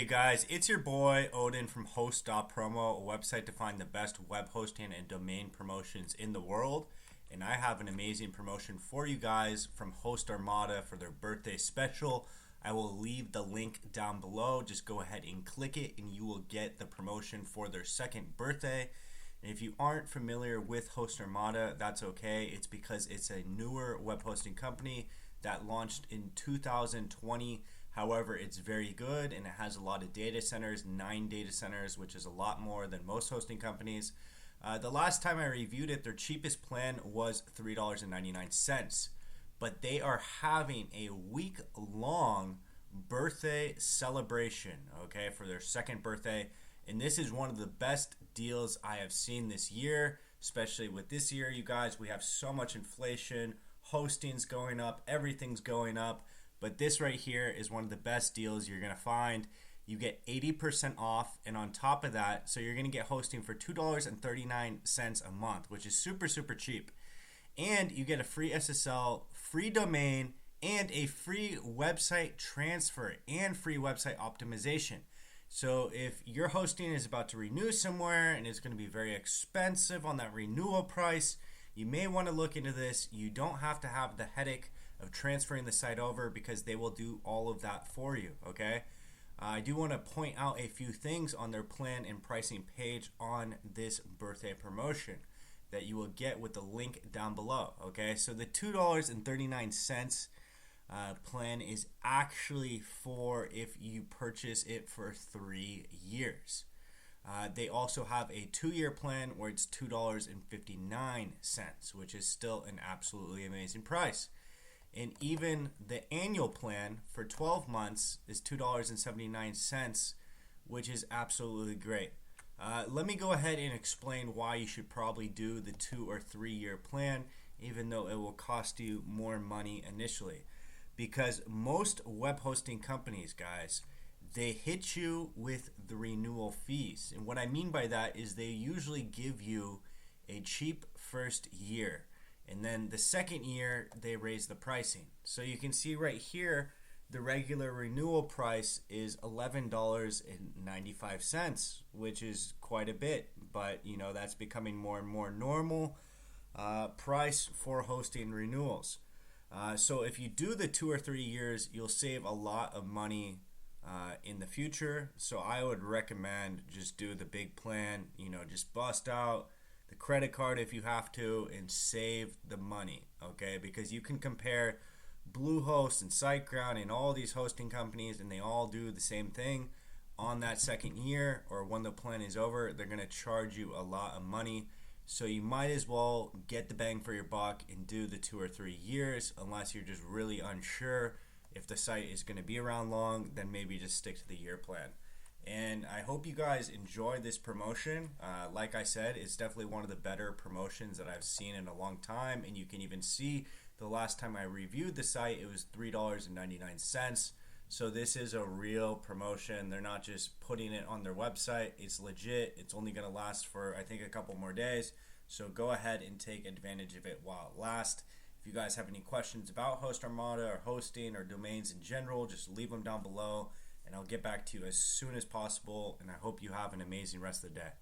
you guys? It's your boy Odin from Host.Promo, a website to find the best web hosting and domain promotions in the world. And I have an amazing promotion for you guys from Hostarmada for their birthday special. I will leave the link down below. Just go ahead and click it and you will get the promotion for their second birthday. And if you aren't familiar with Hostarmada, that's okay. It's because it's a newer web hosting company that launched in 2020. However, it's very good and it has a lot of data centers, 9 data centers, which is a lot more than most hosting companies. The last time I reviewed it, their cheapest plan was $3.99. But they are having a week-long birthday celebration, okay, for their second birthday. And this is one of the best deals I have seen this year, especially with this year, you guys. We have so much inflation, hosting's going up, everything's going up. But this right here is one of the best deals you're going to find. You get 80% off, and on top of that, so you're going to get hosting for $2.39 a month, which is super, super cheap. And you get a free SSL, free domain, and a free website transfer and free website optimization. So if your hosting is about to renew somewhere and it's going to be very expensive on that renewal price, you may want to look into this. You don't have to have the headache of transferring the site over because they will do all of that for you, okay? I do want to point out a few things on their plan and pricing page on this birthday promotion that you will get with the link down below, okay? So the $2.39 plan is actually for if you purchase it for 3 years. They also have a 2-year plan where it's $2.59, which is still an absolutely amazing price. And even the annual plan for 12 months is $2.79, which is absolutely great. Let me go ahead and explain why you should probably do the 2 or 3 year plan, even though it will cost you more money initially. Because most web hosting companies, guys, they hit you with the renewal fees. And what I mean by that is they usually give you a cheap first year. And then the second year, they raise the pricing. So you can see right here, the regular renewal price is $11.95, which is quite a bit. But, you know, that's becoming more and more normal price for hosting renewals. So if you do the 2 or 3 years, you'll save a lot of money in the future. So I would recommend just do the big plan, you know, just bust out the credit card if you have to and save the money, okay? Because you can compare Bluehost and SiteGround and all these hosting companies, and they all do the same thing. On that second year or when the plan is over, they're going to charge you a lot of money. So you might as well get the bang for your buck and do the 2 or 3 years, unless you're just really unsure if the site is going to be around long. Then maybe just stick to the year plan. And I hope you guys enjoy this promotion. Like I said, it's definitely one of the better promotions that I've seen in a long time. And you can even see the last time I reviewed the site, it was $3.99. So this is a real promotion. They're not just putting it on their website. It's legit. It's only going to last for, I think, a couple more days. So go ahead and take advantage of it while it lasts. If you guys have any questions about Hostarmada or hosting or domains in general, just leave them down below. And I'll get back to you as soon as possible. And I hope you have an amazing rest of the day.